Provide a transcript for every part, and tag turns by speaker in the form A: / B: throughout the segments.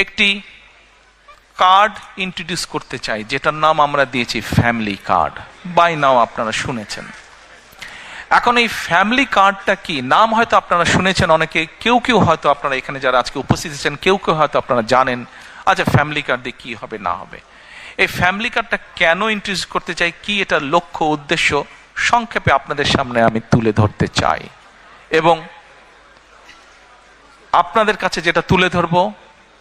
A: একটি card introduce করতে চাই, যেটার নাম আমরা দিয়েছি ফ্যামিলি কার্ড। বাই নাও আপনারা শুনেছেন। এখন এই ফ্যামিলি কার্ডটা কি, নাম হয়তো আপনারা শুনেছেন অনেকে, কেউ কেউ হয়তো আপনারা এখানে যারা আজকে উপস্থিত আছেন কেউ কেউ হয়তো আপনারা জানেন। আচ্ছা, ফ্যামিলি কার্ড দিয়ে কি হবে না হবে, এই ফ্যামিলি কার্ডটা কেন ইন্ট্রোডিউস করতে চাই, কি এটা লক্ষ্য উদ্দেশ্য সংক্ষেপে আপনাদের সামনে আমি তুলে ধরতে চাই। এবং আপনাদের কাছে যেটা তুলে ধরবো,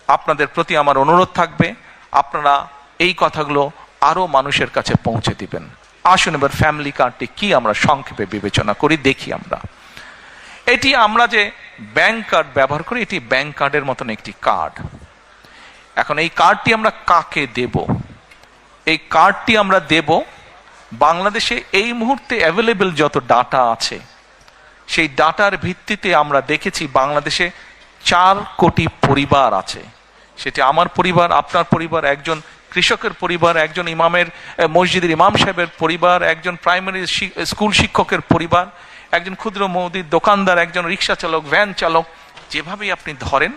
A: আপনাদের প্রতি আমার অনুরোধ থাকবে আপনারা এই কথাগুলো আরো মানুষের কাছে পৌঁছে দিবেন। আসুন এবার ফ্যামিলি কার্ডটি কি আমরা সংক্ষেপে বিবেচনা করি, দেখি। এটি আমরা যে ব্যাংক কার্ড ব্যবহার করি, এটি ব্যাংক কার্ডের মতন একটি কার্ড। এখন এই কার্ডটি আমরা কাকে দেব? এই কার্ডটি আমরা দেব বাংলাদেশে এই মুহূর্তে অ্যাভেলেবল যত ডাটা আছে, সেই ডাটার ভিত্তিতে আমরা দেখেছি বাংলাদেশে 4 কোটি পরিবার আছে। সেটি আমার পরিবার, আপনার পরিবার, একজন কৃষকের পরিবার, একজন ইমামের মসজিদের ইমাম সাহেবের পরিবার, একজন প্রাইমারি স্কুল শিক্ষকের পরিবার, একজন ক্ষুদ্র মুদির দোকানদার, একজন রিক্সা চালক, ভ্যান চালক, যেভাবেই আপনি ধরেন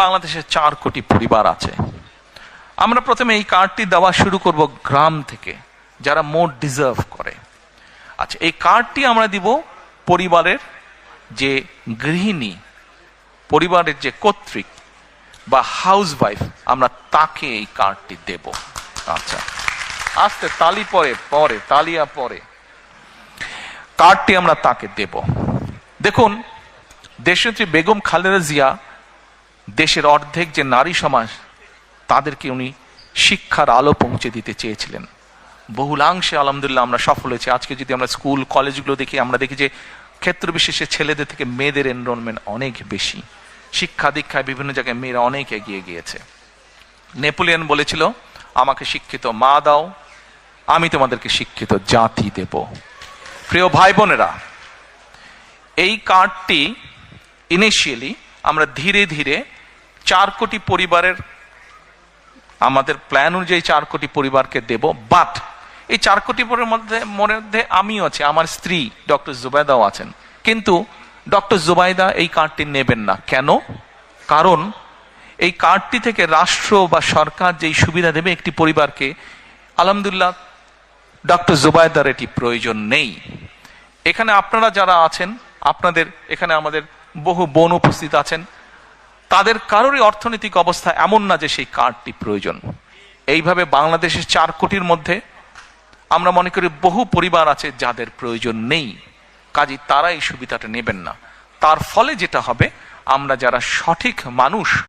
A: বাংলাদেশে 4 কোটি পরিবার আছে। আমরা প্রথমে এই কার্ডটি দেওয়া শুরু করব গ্রাম থেকে, যারা মোট ডিজার্ভ করে। আচ্ছা, এই কার্ডটি আমরা দিব পরিবারের যে গৃহিণী, পরিবারের যে কর্ত্রী বা হাউস ওয়াইফ, আমরা তাকে এই কার্ডটি দেব। আচ্ছা, আস্তে তালি পরে তালিয়া পরে কার্ডটি আমরা তাকে দেব। দেখুন, দেশনেত্রী বেগম খালেদা জিয়া দেশের অর্ধেক যে নারী সমাজ, তাদেরকে উনি শিক্ষার আলো পৌঁছে দিতে চেয়েছিলেন। বহুলাংশে আলহামদুলিল্লাহ আমরা সফল হয়েছি। আজকে যদি আমরা স্কুল কলেজগুলো দেখি, আমরা দেখি যে ক্ষেত্র বিশেষে ছেলেদের থেকে মেয়েদের এনরোলমেন্ট অনেক বেশি। শিক্ষা দীক্ষায় বিভিন্ন জায়গায় মেয়েরা অনেক এগিয়ে গিয়েছে। নেপোলিয়ন বলেছিল, আমাকে শিক্ষিত মা দাও, আমি তোমাদেরকে শিক্ষিত জাতি দেব। প্রিয় ভাই বোনেরা, এই কার্ডটি ইনিশিয়ালি আমরা ধীরে ধীরে 4 কোটি পরিবারের, আমাদের প্ল্যান অনুযায়ী 4 কোটি পরিবারকে দেব। বাট এই 4 কোটি পরিবারের মধ্যে আমিও আছি, আমার স্ত্রী ডক্টর জুবাইদাও আছেন। কিন্তু ডক্টর জুবাইদা এই কার্ডটি নেবেন না। কেন? কারণ এই কার্ডটি থেকে রাষ্ট্র বা সরকার যেই সুবিধা দেবে একটি পরিবারকে, আলহামদুলিল্লাহ ডক্টর জুবাইদার এটি প্রয়োজন নেই। এখানে আপনারা যারা আছেন, আপনাদের এখানে আমাদের বহু বোন উপস্থিত আছেন, তাদের কারোরই অর্থনৈতিক অবস্থা এমন না যে সেই কার্ডটি প্রয়োজন। এইভাবে বাংলাদেশের 4 কোটির মধ্যে আমরা মনে করি বহু পরিবার আছে যাদের প্রয়োজন নেই, কাজেই তারা এই সুবিধাটা নেবেন না। তার ফলে যেটা হবে, আমরা যারা সঠিক মানুষ